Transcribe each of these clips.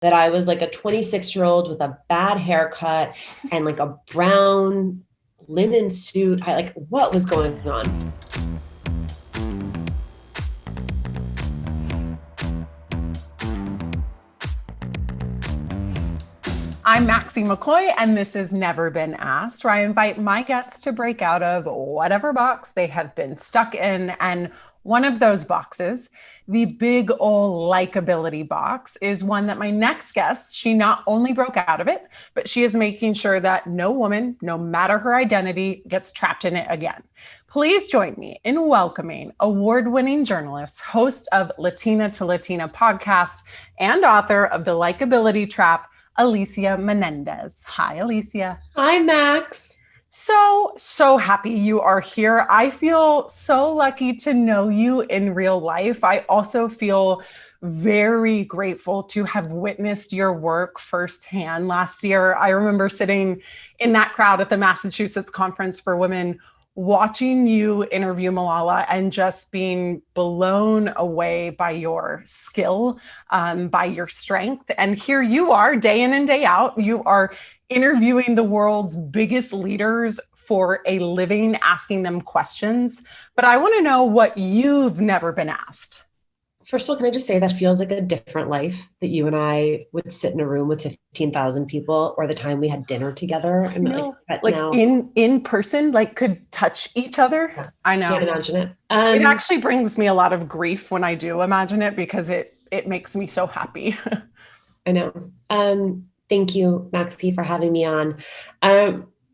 that I was like a 26-year-old with a bad haircut and like a brown linen suit. What was going on? I'm Maxie McCoy, and this has Never Been Asked, where I invite my guests to break out of whatever box they have been stuck in. And one of those boxes, the big ol' likability box, is one that my next guest, she not only broke out of it, but she is making sure that no woman, no matter her identity, gets trapped in it again. Please join me in welcoming award-winning journalist, host of Latina to Latina podcast, and author of The Likeability Trap, Alicia Menendez. Hi, Alicia. Hi, Max. So happy you are here. I feel so lucky to know you in real life. I also feel very grateful to have witnessed your work firsthand last year. I remember sitting in that crowd at the Massachusetts Conference for Women, watching you interview Malala and just being blown away by your skill, by your strength. And here you are, day in and day out. You are interviewing the world's biggest leaders for a living, asking them questions. But I want to know what you've never been asked. First of all, can I just say that feels like a different life that you and I would sit in a room with 15,000 people, or the time we had dinner together and now, in person, could touch each other. Yeah, I know. Can't imagine it. It actually brings me a lot of grief when I do imagine it, because it makes me so happy. I know. Thank you, Maxie, for having me on.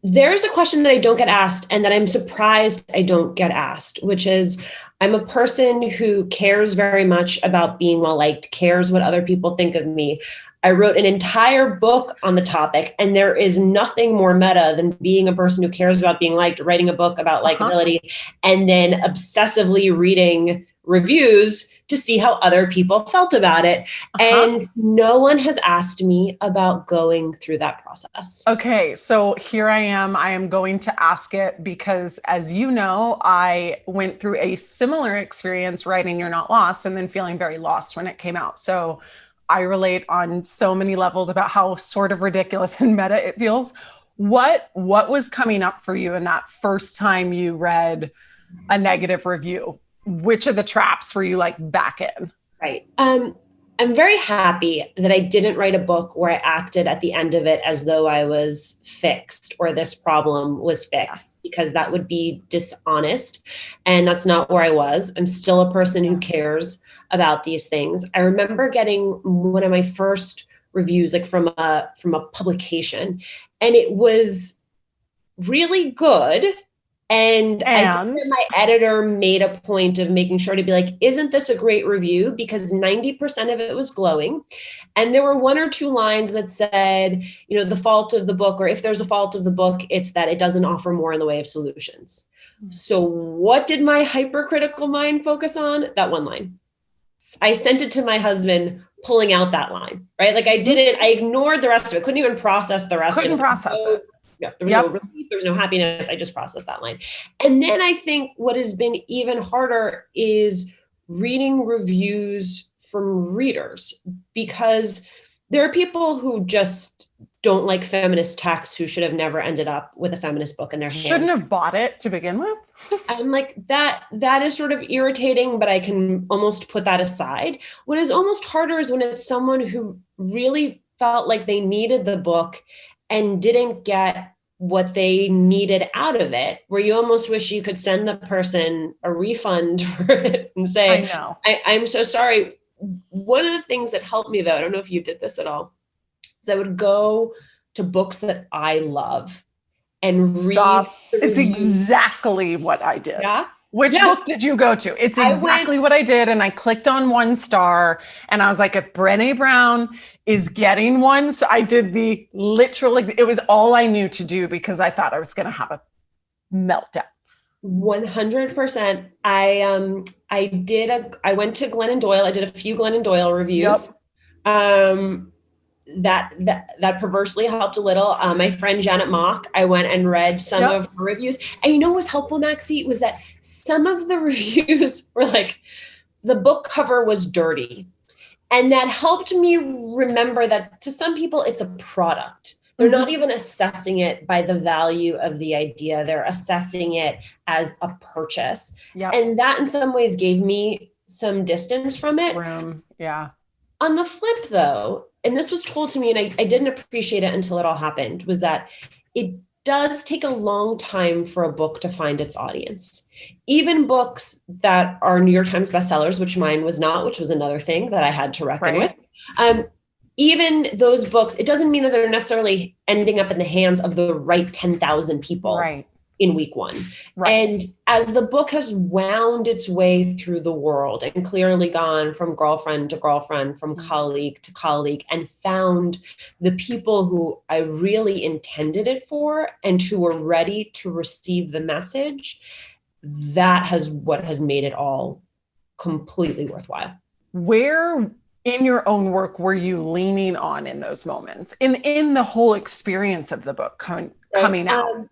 There's a question that I don't get asked and that I'm surprised I don't get asked, which is, I'm a person who cares very much about being well-liked, cares what other people think of me. I wrote an entire book on the topic, and there is nothing more meta than being a person who cares about being liked, writing a book about likability, and then obsessively reading reviews to see how other people felt about it. And no one has asked me about going through that process. Okay, so here I am going to ask it because, as you know, I went through a similar experience writing You're Not Lost and then feeling very lost when it came out. So I relate on so many levels about how sort of ridiculous and meta it feels. What was coming up for you in that first time you read a negative review? Which of the traps were you back in? Right. I'm very happy that I didn't write a book where I acted at the end of it as though I was fixed or this problem was fixed, because that would be dishonest. And that's not where I was. I'm still a person who cares about these things. I remember getting one of my first reviews from a publication, and it was really good. And I think that my editor made a point of making sure to be like, isn't this a great review? Because 90% of it was glowing. And there were one or two lines that said, the fault of the book, or if there's a fault of the book, it's that it doesn't offer more in the way of solutions. So what did my hypercritical mind focus on? That one line. I sent it to my husband, pulling out that line, right? I ignored the rest of it. Couldn't even process the rest of it. Couldn't process it. Yeah, there was no relief, there was no happiness. I just processed that line. And then I think what has been even harder is reading reviews from readers, because there are people who just don't like feminist texts who should have never ended up with a feminist book in their hand. Shouldn't have bought it to begin with. I'm like, that is sort of irritating, but I can almost put that aside. What is almost harder is when it's someone who really felt like they needed the book and didn't get what they needed out of it, where you almost wish you could send the person a refund for it and say, I know. I'm so sorry. One of the things that helped me, though, I don't know if you did this at all, is I would go to books that I love and read. It's exactly what I did. Yeah. Which book did you go to? It's exactly what I did. And I clicked on 1 star and I was like, if Brené Brown is getting one. So I did the literally, it was all I knew to do because I thought I was going to have a meltdown. 100%. I went to Glennon Doyle. I did a few Glennon Doyle reviews. Yep. That perversely helped a little. My friend Janet Mock, I went and read some of her reviews. And you know what was helpful, Maxie, was that some of the reviews were like, the book cover was dirty. And that helped me remember that to some people, it's a product. They're not even assessing it by the value of the idea. They're assessing it as a purchase. Yep. And that in some ways gave me some distance from it. Yeah. On the flip though, and this was told to me and I didn't appreciate it until it all happened, was that it does take a long time for a book to find its audience. Even books that are New York Times bestsellers, which mine was not, which was another thing that I had to reckon with. Even those books, it doesn't mean that they're necessarily ending up in the hands of the right 10,000 people in week one. And as the book has wound its way through the world and clearly gone from girlfriend to girlfriend, from colleague to colleague, and found the people who I really intended it for and who were ready to receive the message, that has what has made it all completely worthwhile. Where in your own work were you leaning on in those moments, in the whole experience of the book coming out?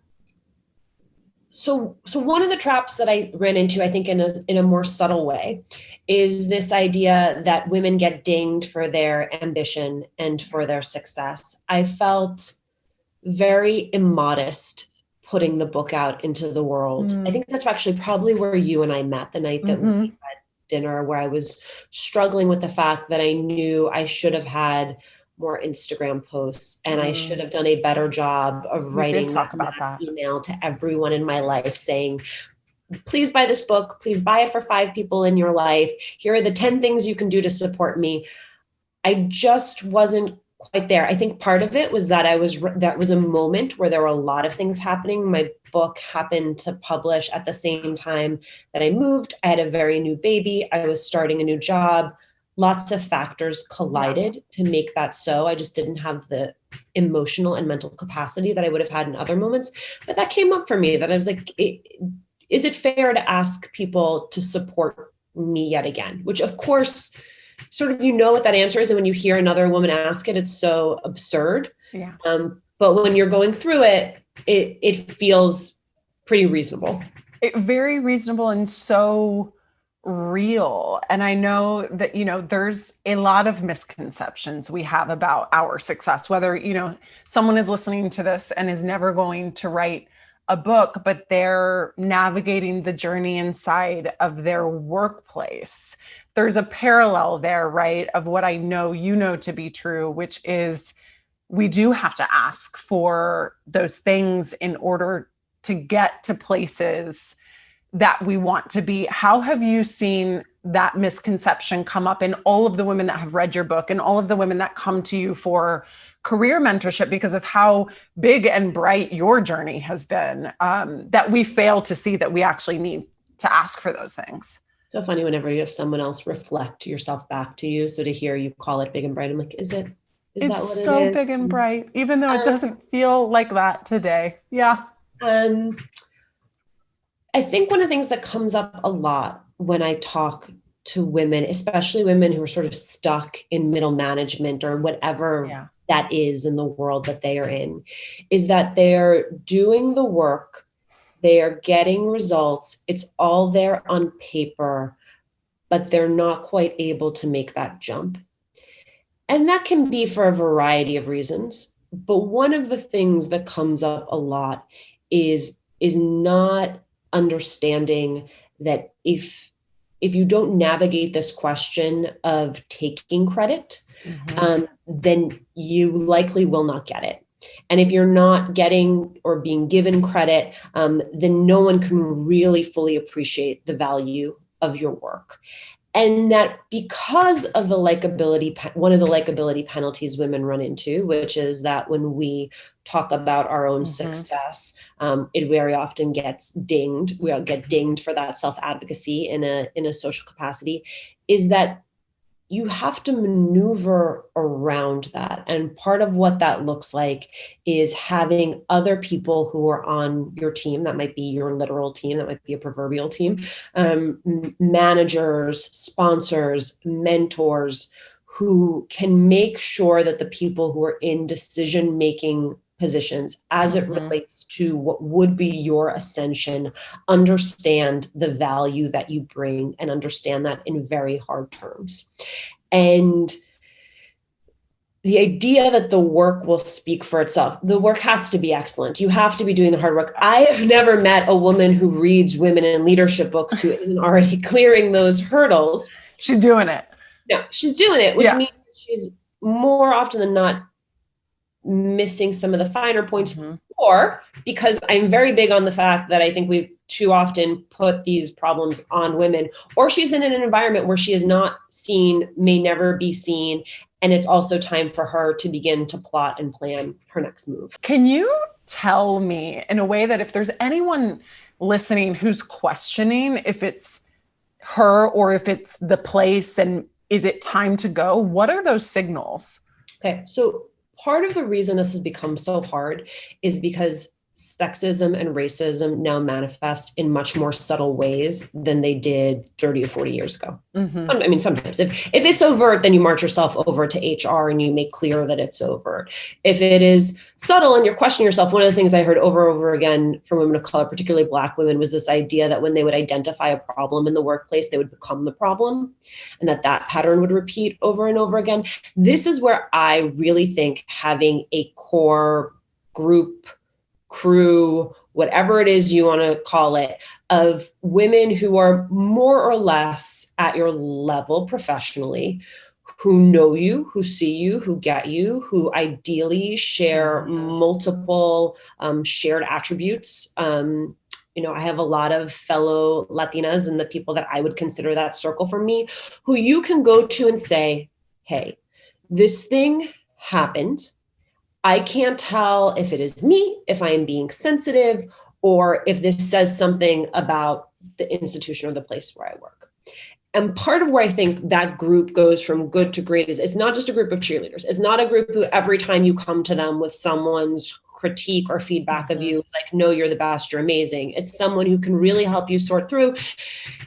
So one of the traps that I ran into, I think in a more subtle way, is this idea that women get dinged for their ambition and for their success. I felt very immodest putting the book out into the world. I think that's actually probably where you and I met the night that we had dinner, where I was struggling with the fact that I knew I should have had more Instagram posts and I should have done a better job of writing that email to everyone in my life saying, please buy this book. Please buy it for 5 people in your life. Here are the 10 things you can do to support me. I just wasn't quite there. I think part of it was that that was a moment where there were a lot of things happening. My book happened to publish at the same time that I moved. I had a very new baby. I was starting a new job. Lots of factors collided to make that so. I just didn't have the emotional and mental capacity that I would have had in other moments. But that came up for me, that I was like, is it fair to ask people to support me yet again? Which of course, sort of, what that answer is. And when you hear another woman ask it, it's so absurd. But when you're going through it, it feels pretty reasonable. Very reasonable and so real. And I know that, there's a lot of misconceptions we have about our success, whether, someone is listening to this and is never going to write a book, but they're navigating the journey inside of their workplace. There's a parallel there, right, of what I know to be true, which is we do have to ask for those things in order to get to places that we want to be. How have you seen that misconception come up in all of the women that have read your book and all of the women that come to you for career mentorship because of how big and bright your journey has been, that we fail to see that we actually need to ask for those things? So funny whenever you have someone else reflect yourself back to you. So to hear you call it big and bright, I'm like, is that what it is? It's so big and bright, even though it doesn't feel like that today. Yeah. I think one of the things that comes up a lot when I talk to women, especially women who are sort of stuck in middle management or whatever that is in the world that they are in, is that they're doing the work, they are getting results, it's all there on paper, but they're not quite able to make that jump. And that can be for a variety of reasons. But one of the things that comes up a lot is not understanding that if you don't navigate this question of taking credit, then you likely will not get it. And if you're not getting or being given credit, then no one can really fully appreciate the value of your work. And that because of the likability, one of the likability penalties women run into, which is that when we talk about our own success, it very often gets dinged. We all get dinged for that self-advocacy in a social capacity, is that you have to maneuver around that. And part of what that looks like is having other people who are on your team. That might be your literal team. That might be a proverbial team. Managers, sponsors, mentors, who can make sure that the people who are in decision-making positions as it relates to what would be your ascension understand the value that you bring and understand that in very hard terms. And the idea that the work will speak for itself. The work has to be excellent. You have to be doing the hard work. I have never met a woman who reads women in leadership books who isn't already clearing those hurdles. She's doing it. No, she's doing it, which means she's more often than not missing some of the finer points, or because I'm very big on the fact that I think we too often put these problems on women, or she's in an environment where she is not seen, may never be seen. And it's also time for her to begin to plot and plan her next move. Can you tell me in a way that if there's anyone listening who's questioning if it's her or if it's the place and is it time to go, what are those signals? Okay, so part of the reason this has become so hard is because sexism and racism now manifest in much more subtle ways than they did 30 or 40 years ago. I mean, sometimes if it's overt, then you march yourself over to HR and you make clear that it's overt. If it is subtle and you're questioning yourself, one of the things I heard over and over again from women of color, particularly Black women, was this idea that when they would identify a problem in the workplace, they would become the problem, and that pattern would repeat over and over again. This is where I really think having a core group, crew, whatever it is you want to call it, of women who are more or less at your level professionally, who know you, who see you, who get you, who ideally share multiple shared attributes. I have a lot of fellow Latinas and the people that I would consider that circle for me, who you can go to and say, hey, this thing happened. I can't tell if it is me, if I am being sensitive, or if this says something about the institution or the place where I work. And part of where I think that group goes from good to great is it's not just a group of cheerleaders. It's not a group who every time you come to them with someone's critique or feedback of you, it's like, no, you're the best, you're amazing. It's someone who can really help you sort through.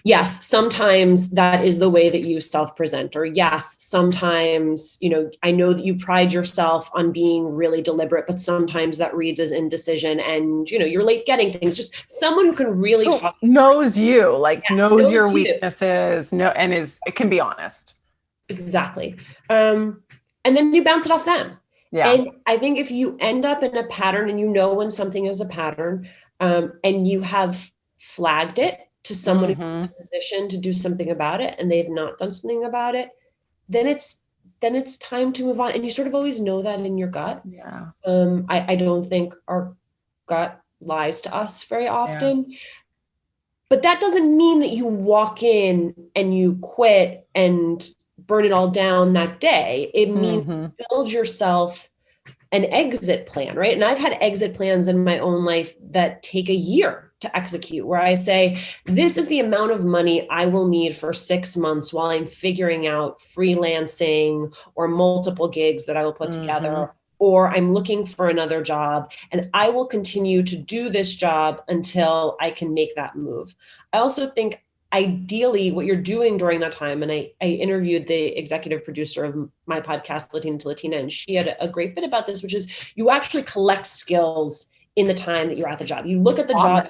Yes, sometimes that is the way that you self-present, or yes, sometimes, I know that you pride yourself on being really deliberate, but sometimes that reads as indecision and, you're late getting things. Just someone who can really talk. Knows you, knows your weaknesses, and it can be honest. Exactly. And then you bounce it off them. Yeah. And I think if you end up in a pattern and you know when something is a pattern, and you have flagged it to someone who's in a position to do something about it and they've not done something about it, then it's time to move on. And you sort of always know that in your gut. Yeah. I don't think our gut lies to us very often. Yeah. But that doesn't mean that you walk in and you quit and burn it all down that day. It means build yourself an exit plan, right? And I've had exit plans in my own life that take a year to execute, where I say, this is the amount of money I will need for 6 months while I'm figuring out freelancing or multiple gigs that I will put together, or I'm looking for another job, and I will continue to do this job until I can make that move. I also think ideally what you're doing during that time, and I interviewed the executive producer of my podcast, Latina to Latina, and she had a great bit about this, which is you actually collect skills in the time that you're at the job. You look at the job,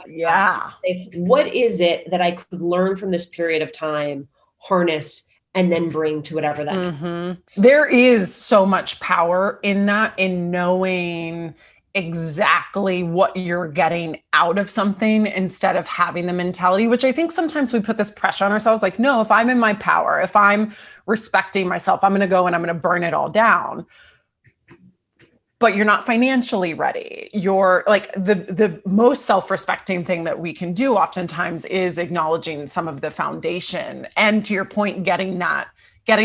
say, what is it that I could learn from this period of time, harness, and then bring to whatever that is. There is so much power in that, in knowing exactly what you're getting out of something instead of having the mentality, which I think sometimes we put this pressure on ourselves. Like, no, if I'm in my power, if I'm respecting myself, I'm going to go and I'm going to burn it all down. But you're not financially ready. You're like the most self-respecting thing that we can do oftentimes is acknowledging some of the foundation. And to your point, getting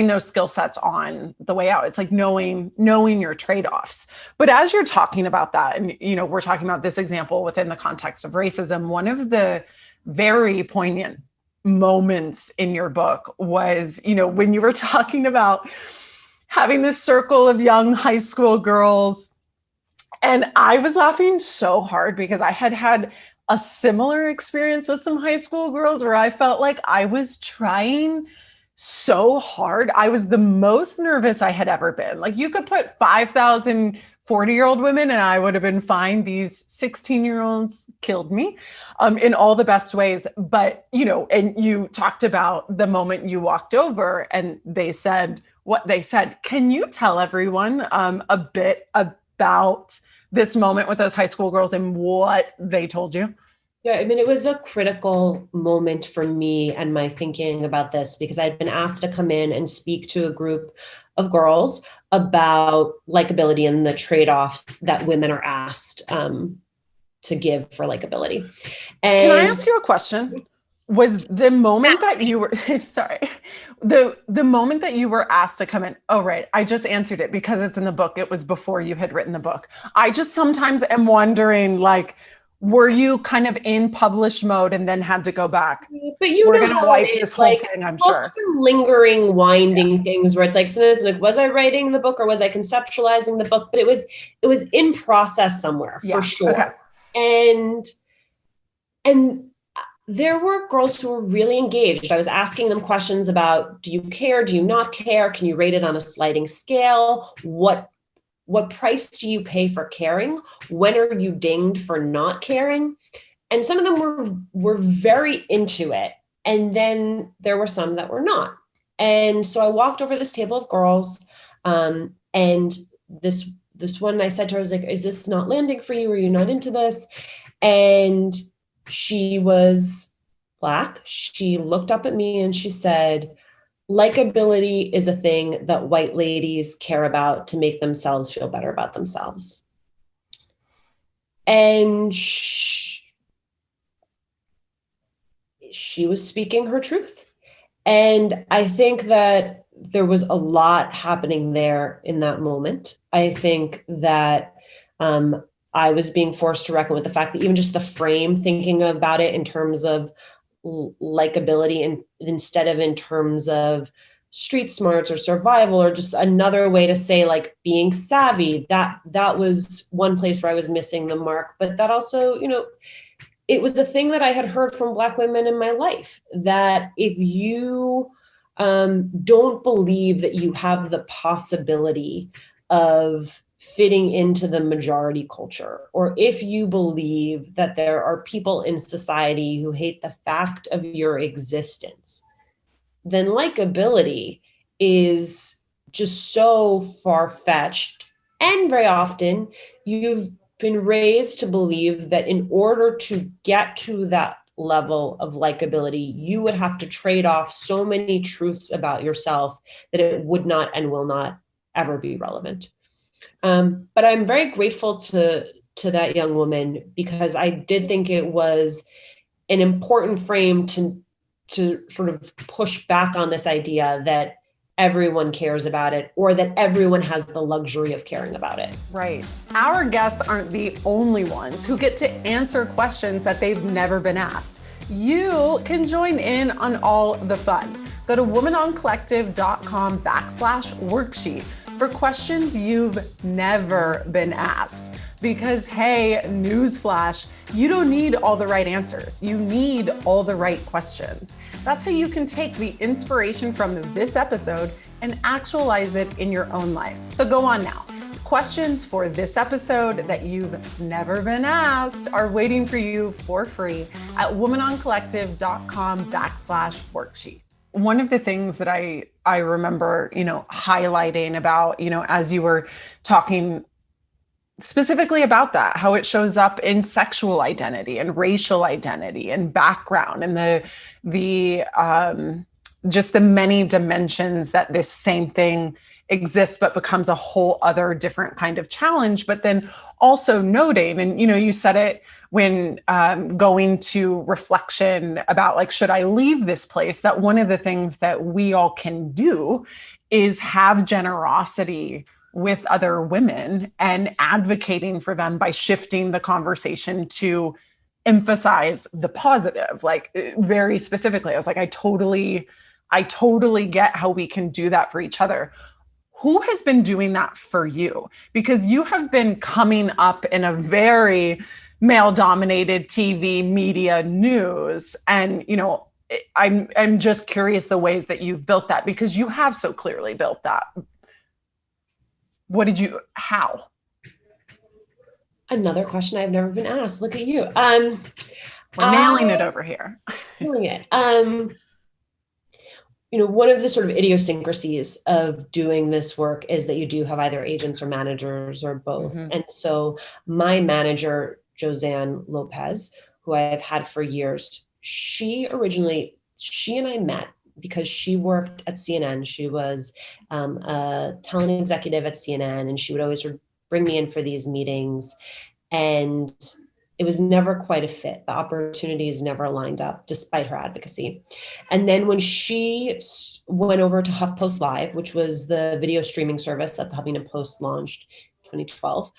those skill sets on the way out. It's like knowing your trade-offs. But as you're talking about that, and we're talking about this example within the context of racism, one of the very poignant moments in your book was, when you were talking about having this circle of young high school girls. And I was laughing so hard because I had a similar experience with some high school girls where I felt like I was trying so hard. I was the most nervous I had ever been. Like, you could put 5,000 40-year-old women and I would have been fine. These 16-year-olds killed me in all the best ways. But, and you talked about the moment you walked over and they said, what they said. Can you tell everyone a bit about this moment with those high school girls and what they told you? Yeah, I mean, it was a critical moment for me and my thinking about this because I'd been asked to come in and speak to a group of girls about likability and the trade-offs that women are asked to give for likability. And can I ask you a question? Was the moment that you were sorry, the moment that you were asked to come in? Oh, right. I just answered it because it's in the book. It was before you had written the book. I just sometimes am wondering, like, were you kind of in published mode and then had to go back? But you We're know gonna how wipe it this is, whole like thing, I'm books sure. are lingering, winding things where it's like sometimes like, was I writing the book or was I conceptualizing the book? But it was in process somewhere for sure. Okay. And there were girls who were really engaged. I was asking them questions about, do you care? Do you not care? Can you rate it on a sliding scale? What price do you pay for caring? When are you dinged for not caring? And some of them were very into it. And then there were some that were not. And so I walked over this table of girls, and this one, I said to her, I was like, is this not landing for you? Are you not into this? And she was Black. She looked up at me and she said, likability is a thing that white ladies care about to make themselves feel better about themselves. And she was speaking her truth. And I think that there was a lot happening there in that moment. I think that I was being forced to reckon with the fact that even just the frame, thinking about it in terms of likability and instead of in terms of street smarts or survival or just another way to say like being savvy, that was one place where I was missing the mark. But that also, it was the thing that I had heard from Black women in my life, that if you don't believe that you have the possibility of fitting into the majority culture, or if you believe that there are people in society who hate the fact of your existence, then likability is just so far-fetched. And very often you've been raised to believe that in order to get to that level of likability, you would have to trade off so many truths about yourself that it would not and will not ever be relevant. But I'm very grateful to that young woman, because I did think it was an important frame to sort of push back on this idea that everyone cares about it or that everyone has the luxury of caring about it. Right. Our guests aren't the only ones who get to answer questions that they've never been asked. You can join in on all the fun. Go to womanoncollective.com/worksheet for questions you've never been asked. Because hey, newsflash, you don't need all the right answers. You need all the right questions. That's how you can take the inspiration from this episode and actualize it in your own life. So go on now. Questions for this episode that you've never been asked are waiting for you for free at womanoncollective.com/worksheet. One of the things that I remember, highlighting about, as you were talking specifically about that, how it shows up in sexual identity and racial identity and background and the just the many dimensions that this same thing exists, but becomes a whole other different kind of challenge. But then also noting, and you said it when going to reflection about like, should I leave this place? That one of the things that we all can do is have generosity with other women and advocating for them by shifting the conversation to emphasize the positive. Like very specifically, I was like, I totally get how we can do that for each other. Who has been doing that for you? Because you have been coming up in a very male-dominated TV, media, news, and I'm just curious the ways that you've built that, because you have so clearly built that. How? Another question I've never been asked. Look at you. We're nailing it over here. Nailing it. one of the sort of idiosyncrasies of doing this work is that you do have either agents or managers or both. Mm-hmm. And so my manager, Josanne Lopez, who I've had for years, she and I met because she worked at CNN. She was a talent executive at CNN, and she would always sort of bring me in for these meetings. And it was never quite a fit. The opportunities never lined up despite her advocacy. And then when she went over to HuffPost Live, which was the video streaming service that the Huffington Post launched in 2012,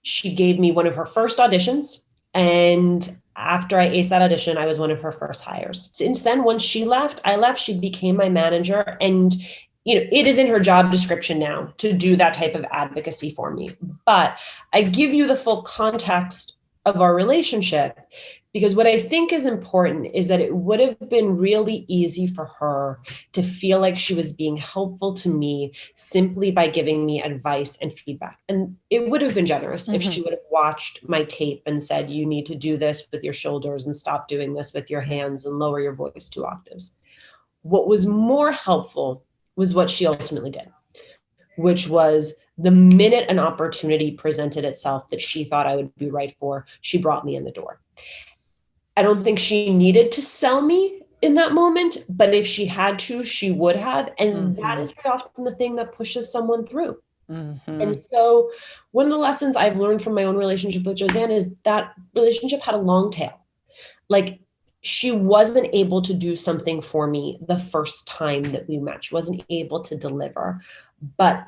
she gave me one of her first auditions. And after I aced that audition, I was one of her first hires. Since then, once she left, I left, she became my manager. And it is in her job description now to do that type of advocacy for me. But I give you the full context of our relationship because what I think is important is that it would have been really easy for her to feel like she was being helpful to me simply by giving me advice and feedback. And it would have been generous if she would have watched my tape and said, you need to do this with your shoulders and stop doing this with your hands and lower your voice 2 octaves. What was more helpful was what she ultimately did, which was the minute an opportunity presented itself that she thought I would be right for, she brought me in the door. I don't think she needed to sell me in that moment, but if she had to, she would have. And that is very often the thing that pushes someone through. And so one of the lessons I've learned from my own relationship with Josanne is that relationship had a long tail. Like, she wasn't able to do something for me the first time that we met. She wasn't able to deliver. But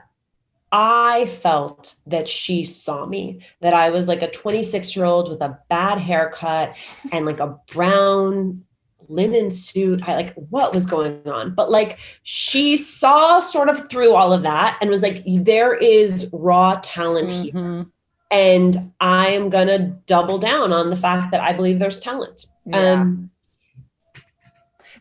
I felt that she saw me, that I was like a 26-year-old with a bad haircut and like a brown linen suit. What was going on? But like, she saw sort of through all of that and was like, there is raw talent here. And I am going to double down on the fact that I believe there's talent. Yeah.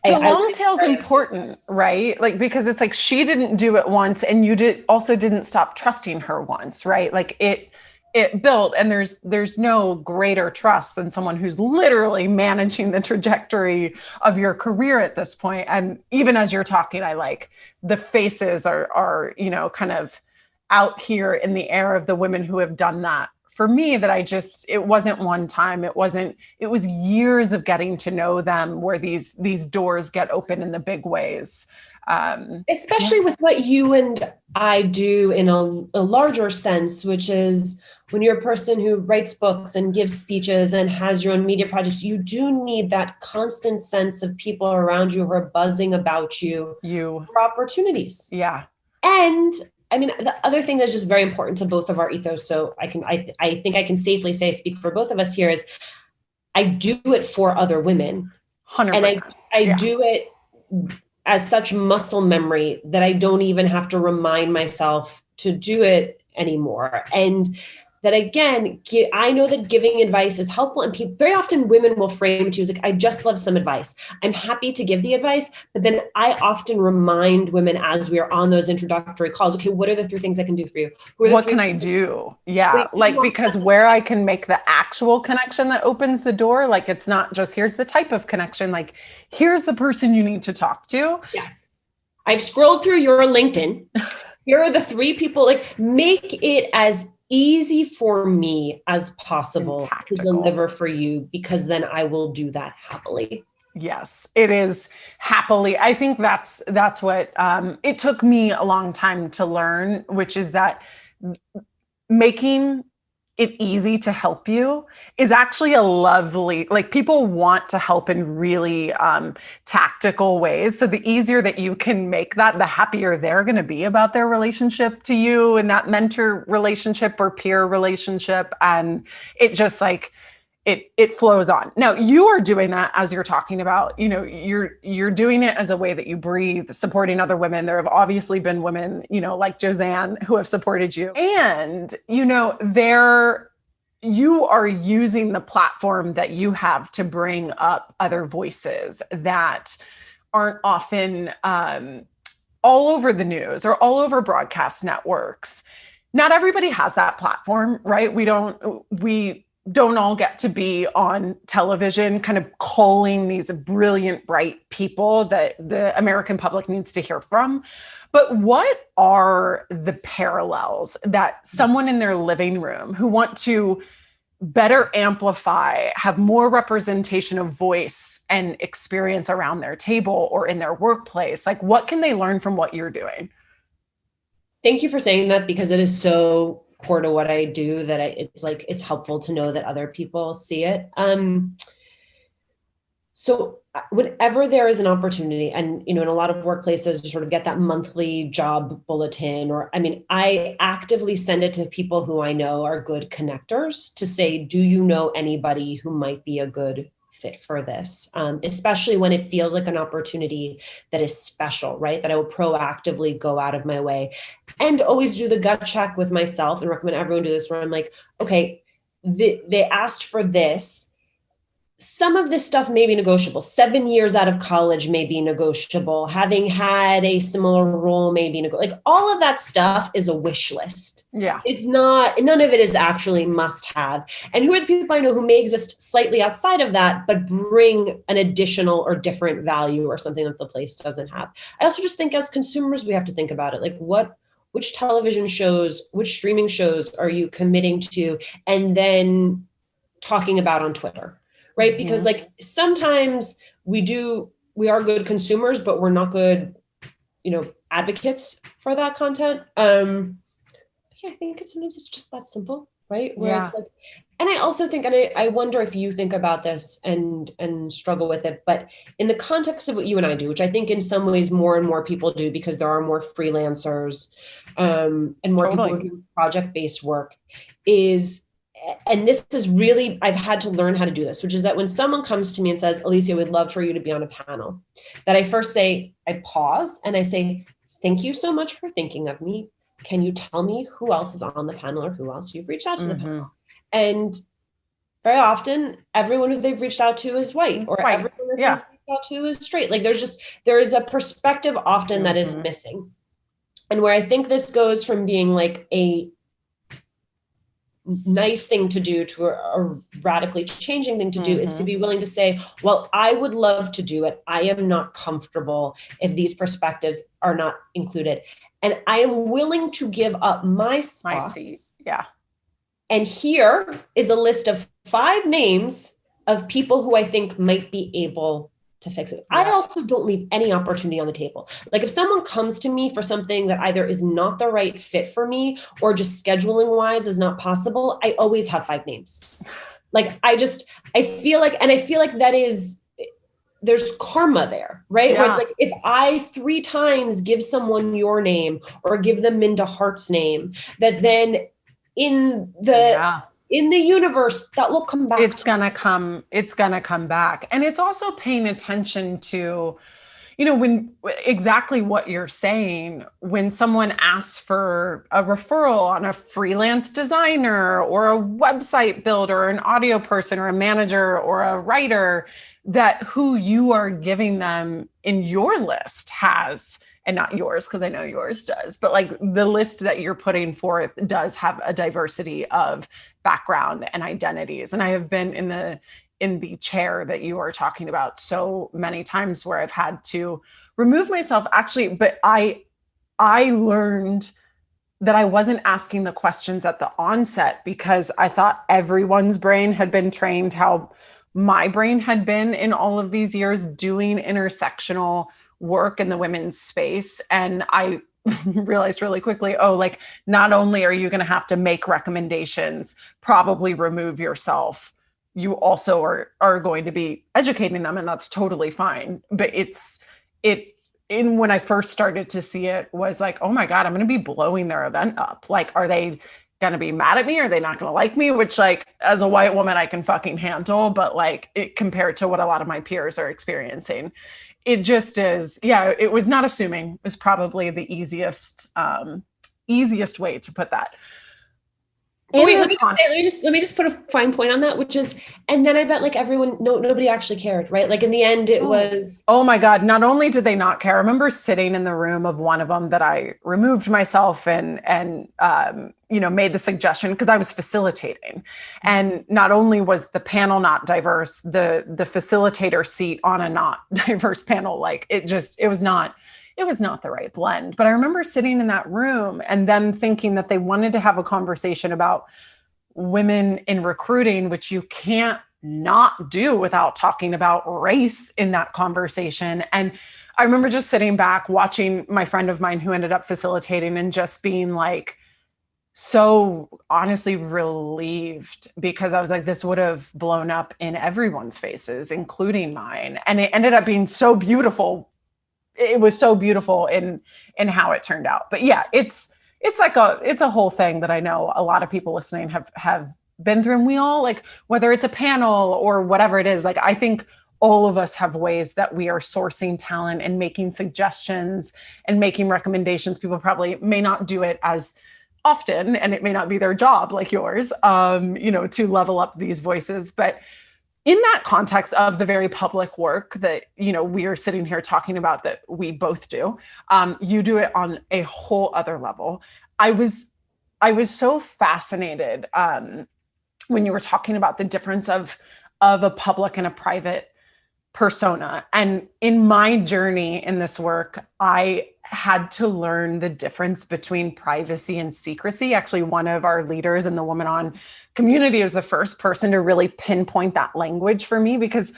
The long tail is important, right? Like, because it's like she didn't do it once and you didn't stop trusting her once, right? Like it built, and there's no greater trust than someone who's literally managing the trajectory of your career at this point. And even as you're talking, I like the faces are kind of out here in the air of the women who have done that for me, that it wasn't one time. It was years of getting to know them where these doors get open in the big ways. Especially with what you and I do in a larger sense, which is when you're a person who writes books and gives speeches and has your own media projects, you do need that constant sense of people around you who are buzzing about you for opportunities. Yeah. And I mean, the other thing that's just very important to both of our ethos, so I think I can safely speak for both of us here, is I do it for other women. 100%. And I do it as such muscle memory that I don't even have to remind myself to do it anymore. And that, again, I know that giving advice is helpful, and very often women will frame it to you as like, I just love some advice. I'm happy to give the advice, but then I often remind women as we are on those introductory calls, okay, what are the 3 things I can do for you? What can I do? Yeah, because where I can make the actual connection that opens the door, like it's not just here's the type of connection, like here's the person you need to talk to. Yes. I've scrolled through your LinkedIn. Here are the 3 people, like make it as easy for me as possible to deliver for you, because then I will do that happily. Yes, it is happily. I think that's what it took me a long time to learn, which is that making it easy to help you is actually a lovely, like people want to help in really tactical ways. So the easier that you can make that, the happier they're going to be about their relationship to you and that mentor relationship or peer relationship. And it just like, it flows on. Now you are doing that as you're talking about, you're doing it as a way that you breathe, supporting other women. There have obviously been women, like Josanne, who have supported you. And, you are using the platform that you have to bring up other voices that aren't often all over the news or all over broadcast networks. Not everybody has that platform, right? don't all get to be on television, kind of calling these brilliant, bright people that the American public needs to hear from. But what are the parallels that someone in their living room who want to better amplify, have more representation of voice and experience around their table or in their workplace, like what can they learn from what you're doing? Thank you for saying that, because it is so core to what I do that it's helpful to know that other people see it. So whenever there is an opportunity, and, in a lot of workplaces, you sort of get that monthly job bulletin, I actively send it to people who I know are good connectors to say, do you know anybody who might be a good fit for this? Especially when it feels like an opportunity that is special, right? That I will proactively go out of my way, and always do the gut check with myself, and recommend everyone do this, where I'm like, okay, they asked for this. Some of this stuff may be negotiable. 7 years out of college may be negotiable. Having had a similar role may be negotiable. Like, all of that stuff is a wish list. Yeah. It's not, none of it is actually must have. And who are the people I know who may exist slightly outside of that, but bring an additional or different value or something that the place doesn't have? I also just think as consumers, we have to think about it. Like, which television shows, which streaming shows are you committing to and then talking about on Twitter? Right? Because like sometimes we are good consumers, but we're not good, advocates for that content. I think sometimes it's just that simple, right? Where it's like, and I also think, and I wonder if you think about this and struggle with it, but in the context of what you and I do, which I think in some ways more and more people do, because there are more freelancers and more people who do project-based work, and this is really, I've had to learn how to do this, which is that when someone comes to me and says, Alicia, we'd love for you to be on a panel, that I first say, I pause and I say, thank you so much for thinking of me. Can you tell me who else is on the panel or who else you've reached out to the panel? And very often, everyone who they've reached out to is white, or everyone that they've reached out to is straight. Like there is a perspective often that is missing. And where I think this goes from being like a nice thing to do to a radically changing thing to do is to be willing to say, well, I would love to do it. I am not comfortable if these perspectives are not included. And I am willing to give up my spot. My seat. Yeah. And here is a list of 5 names of people who I think might be able to fix it. I also don't leave any opportunity on the table. Like if someone comes to me for something that either is not the right fit for me or just scheduling wise is not possible, I always have 5 names. Like I feel like that is, there's karma there, right? Where it's like, if I 3 times give someone your name or give them Minda Hart's name, that then in the universe that will come back. It's going to come back. And it's also paying attention to, when exactly what you're saying, when someone asks for a referral on a freelance designer or a website builder, an audio person or a manager or a writer, that who you are giving them in your list has, and not yours, because I know yours does, but like the list that you're putting forth does have a diversity of background and identities. And I have been in the chair that you are talking about so many times where I've had to remove myself actually, but I learned that I wasn't asking the questions at the onset because I thought everyone's brain had been trained how my brain had been in all of these years doing intersectional work in the women's space. And I realized really quickly, not only are you going to have to make recommendations, probably remove yourself, you also are going to be educating them, and that's totally fine. But when I first started to see it was like, oh my God, I'm going to be blowing their event up. Like, are they going to be mad at me? Are they not going to like me? Which, like, as a white woman, I can fucking handle, but like compared to what a lot of my peers are experiencing, it just is. Yeah. It was not assuming is probably the easiest way to put that. Wait, let me just put a fine point on that, which is, and then I bet like nobody actually cared, right? Like in the end, it was. Oh my God. Not only did they not care, I remember sitting in the room of one of them that I removed myself and made the suggestion because I was facilitating. And not only was the panel not diverse, the facilitator seat on a not diverse panel, like it was not the right blend. But I remember sitting in that room and then thinking that they wanted to have a conversation about women in recruiting, which you can't not do without talking about race in that conversation. And I remember just sitting back watching my friend of mine who ended up facilitating and just being like, so honestly relieved, because I was like, this would have blown up in everyone's faces, including mine. And it ended up being so beautiful. It was so beautiful in how it turned out. But yeah, it's a whole thing that I know a lot of people listening have been through. And we all, like, whether it's a panel or whatever it is, like, I think all of us have ways that we are sourcing talent and making suggestions and making recommendations. People probably may not do it as often, and it may not be their job like yours, to level up these voices. But in that context of the very public work that, we are sitting here talking about that we both do, you do it on a whole other level. I was so fascinated when you were talking about the difference of a public and a private persona. And in my journey in this work, I had to learn the difference between privacy and secrecy. Actually, one of our leaders in the Woman On community was the first person to really pinpoint that language for me, because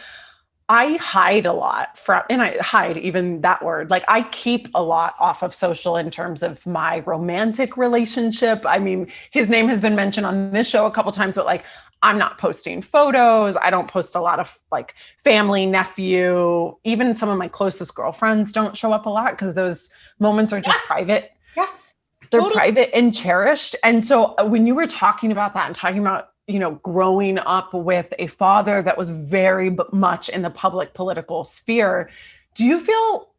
I hide a lot and I hide even that word. Like, I keep a lot off of social in terms of my romantic relationship. I mean, his name has been mentioned on this show a couple of times, but like, I'm not posting photos. I don't post a lot of like family, nephew, even some of my closest girlfriends don't show up a lot because those moments are just private. Yes. They're private and cherished. And so when you were talking about that and talking about, growing up with a father that was very much in the public political sphere, do you feel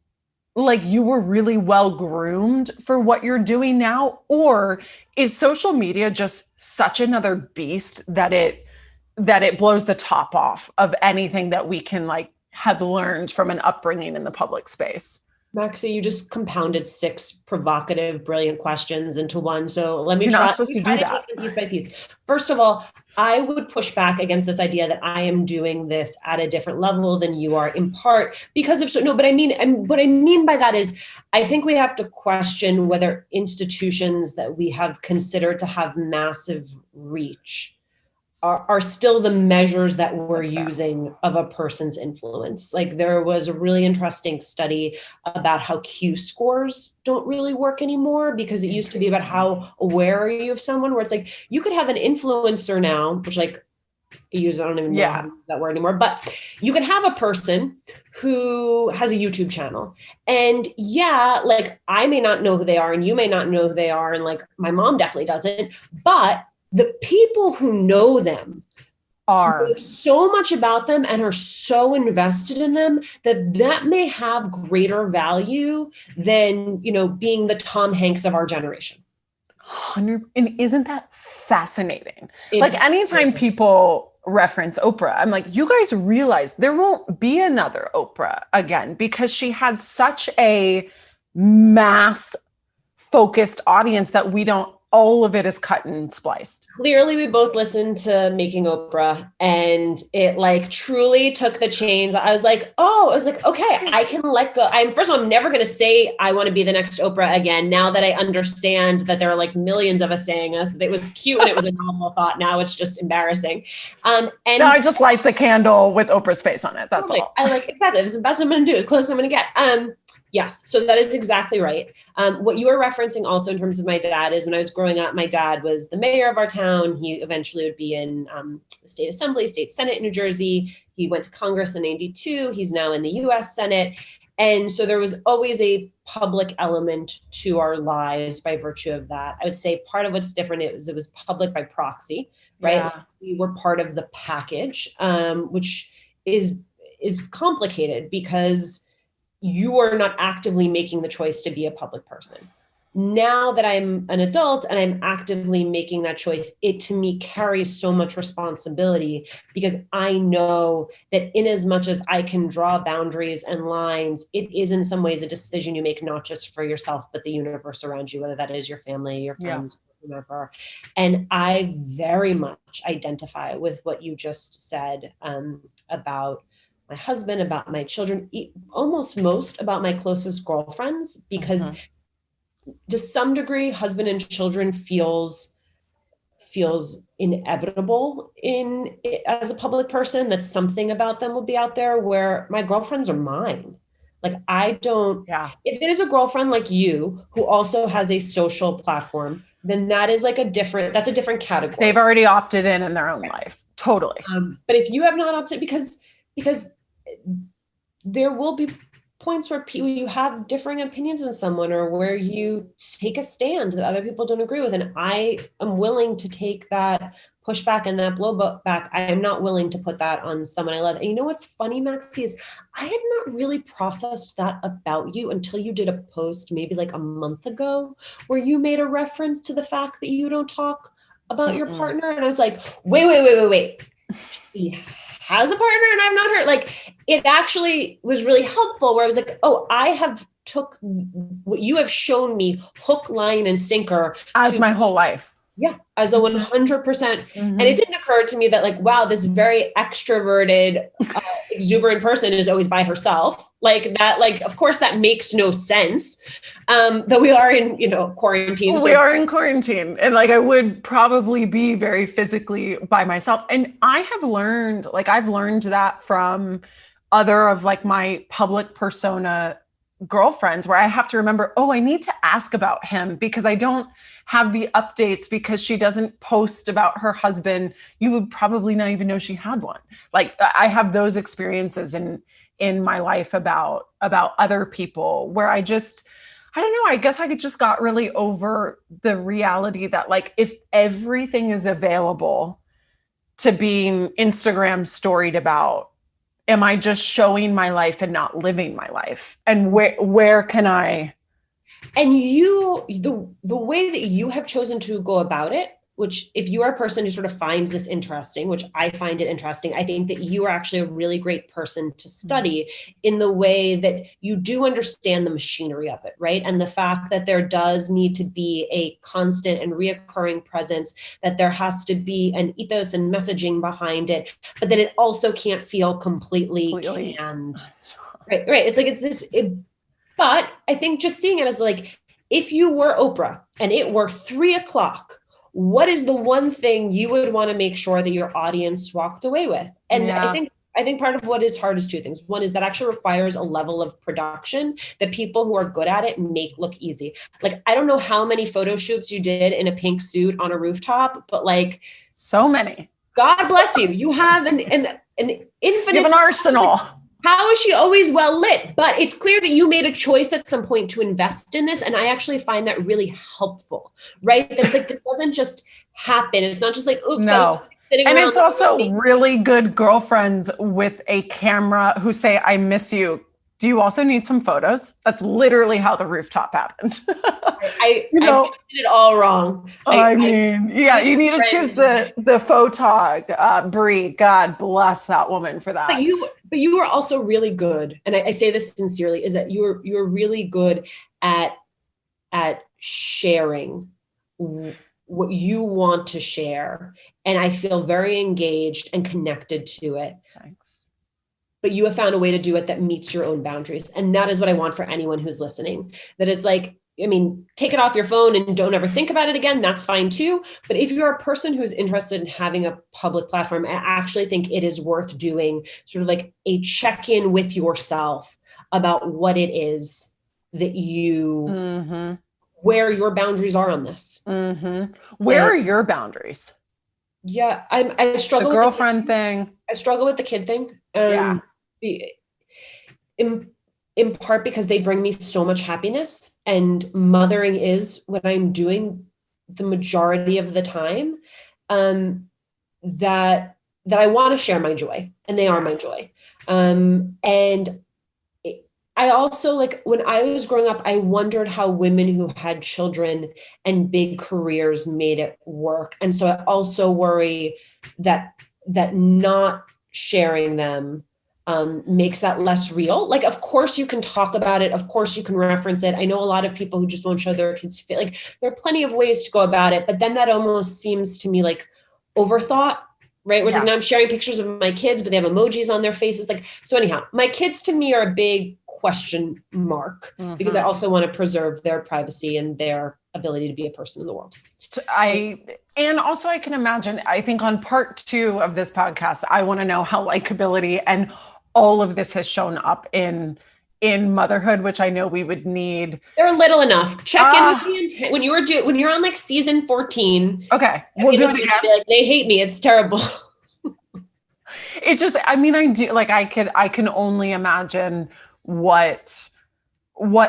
like you were really well groomed for what you're doing now? Or is social media just such another beast that it blows the top off of anything that we can like have learned from an upbringing in the public space? Maxie, you just compounded 6 provocative, brilliant questions into one. So let me You're try, not supposed to do that. Take them piece by piece. First of all, I would push back against this idea that I am doing this at a different level than you are, in part because of what I mean by that is, I think we have to question whether institutions that we have considered to have massive reach are still the measures that we're using of a person's influence. Like, there was a really interesting study about how Q scores don't really work anymore, because it used to be about how aware are you of someone, where it's like, you could have an influencer now, which like I don't even know how to use that word anymore, but you could have a person who has a YouTube channel, and like, I may not know who they are and you may not know who they are. And like, my mom definitely doesn't, but the people who know them know so much about them and are so invested in them that may have greater value than, being the Tom Hanks of our generation. 100. And isn't that fascinating? Like, anytime people reference Oprah, I'm like, you guys realize there won't be another Oprah again, because she had such a mass focused audience that all of it is cut and spliced. Clearly, we both listened to Making Oprah, and it like truly took the chains. I was like, okay, I can let go. First of all, I'm never going to say I want to be the next Oprah again. Now that I understand that there are like millions of us saying this, it was cute and it was a novel thought. Now it's just embarrassing. And now I just light the candle with Oprah's face on it. That's all. I like, exactly. This is the best I'm going to do. As close as I'm going to get. Yes, so that is exactly right. What you were referencing also in terms of my dad is, when I was growing up, my dad was the mayor of our town. He eventually would be in the state assembly, state senate in New Jersey. He went to Congress in 92. He's now in the US Senate. And so there was always a public element to our lives by virtue of that. I would say part of what's different is it was public by proxy, right? Yeah. We were part of the package, which is complicated because you are not actively making the choice to be a public person. now that I'm an adult and I'm actively making that choice, it to me carries so much responsibility, because I know that in as much as I can draw boundaries and lines, it is in some ways a decision you make, not just for yourself, but the universe around you, whether that is your family, your friends, whomever. And I very much identify with what you just said about my husband, about my children, almost most about my closest girlfriends, because to some degree, husband and children feels inevitable as a public person, that something about them will be out there, where my girlfriends are mine. Like, I don't, if it is a girlfriend like you, who also has a social platform, then that is like that's a different category. They've already opted in their own life. Totally. But if you have not opted, because there will be points where you have differing opinions than someone, or where you take a stand that other people don't agree with. And I am willing to take that pushback and that blowback. I am not willing to put that on someone I love. And you know what's funny, Maxie, is I had not really processed that about you until you did a post maybe like a month ago, where you made a reference to the fact that you don't talk about your partner. And I was like, wait. She has a partner and I've not heard. Like, it actually was really helpful, where I was like, oh, I have took what you have shown me hook, line, and sinker as my whole life. Yeah, as a 100%. And it didn't occur to me that, like, wow, this very extroverted, exuberant person is always by herself. Like that, like, of course that makes no sense. Though we are in, quarantine. We are in quarantine, and like, I would probably be very physically by myself. And I've learned that from other of like my public persona girlfriends, where I have to remember, I need to ask about him, because I don't have the updates, because she doesn't post about her husband. You would probably not even know she had one. Like, I have those experiences in my life about other people, where I don't know, I guess I just got really over the reality that, like, if everything is available to being Instagram storied about, am I just showing my life and not living my life? And where can I? And the way that you have chosen to go about it, which, if you are a person who sort of finds this interesting, which I find it interesting, I think that you are actually a really great person to study, in the way that you do understand the machinery of it, right? And the fact that there does need to be a constant and reoccurring presence, that there has to be an ethos and messaging behind it, but that it also can't feel completely canned. Right. But I think just seeing it as, like, if you were Oprah and it were 3:00, what is the one thing you would want to make sure that your audience walked away with? And I think part of what is hard is two things. One is that actually requires a level of production that people who are good at it make look easy. Like, I don't know how many photo shoots you did in a pink suit on a rooftop, but like, so many. God bless you. You have an infinite, you have an arsenal. How is she always well lit? But it's clear that you made a choice at some point to invest in this. And I actually find that really helpful, right? That it's like, this doesn't just happen. It's not just like, oops. No. And it's also really good girlfriends with a camera who say, I miss you. Do you also need some photos? That's literally how the rooftop happened. I did it all wrong. You need to choose the photog, Brie. God bless that woman for that. But you were also really good, and I say this sincerely, is that you're really good at sharing what you want to share, and I feel very engaged and connected to it. Thanks. But you have found a way to do it that meets your own boundaries. And that is what I want for anyone who's listening. That it's like, I mean, take it off your phone and don't ever think about it again. That's fine too. But if you're a person who's interested in having a public platform, I actually think it is worth doing sort of like a check-in with yourself about what it is that you, where your boundaries are on this. Where are your boundaries? Yeah, I struggle with the girlfriend thing. I struggle with the kid thing. In part because they bring me so much happiness, and mothering is what I'm doing the majority of the time. That I want to share my joy, and they are my joy. And I also, like, when I was growing up, I wondered how women who had children and big careers made it work. And so I also worry that not sharing them makes that less real. Like, of course you can talk about it. Of course you can reference it. I know a lot of people who just won't show their kids. Like, there are plenty of ways to go about it, but then that almost seems to me like overthought. Right. Whereas like now I'm sharing pictures of my kids, but they have emojis on their faces. Like, so anyhow, my kids to me are a big question mark because I also want to preserve their privacy and their ability to be a person in the world. And also I can imagine, I think on part 2 of this podcast, I want to know how likability and all of this has shown up in motherhood, which I know we would need. They're little enough. Check in with me when you're on like season 14. Okay, we'll do it again. Like, they hate me. It's terrible. It just, I mean, I do, like, I can only imagine what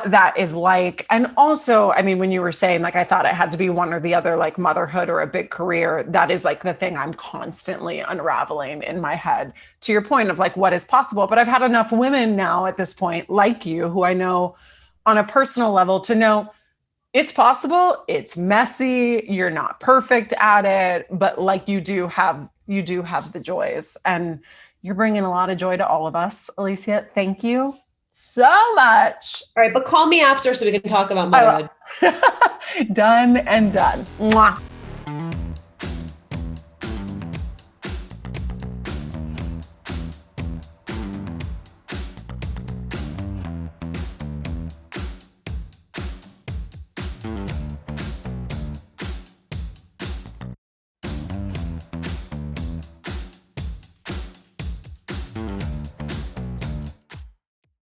that is like. And also, I mean, when you were saying, like, I thought it had to be one or the other, like motherhood or a big career, that is like the thing I'm constantly unraveling in my head, to your point of like, what is possible. But I've had enough women now at this point, like you, who I know on a personal level, to know it's possible. It's messy. You're not perfect at it, but like, you do have the joys, and you're bringing a lot of joy to all of us. Alicia, thank you so much. All right, but call me after so we can talk about motherhood. Done and done. Mwah.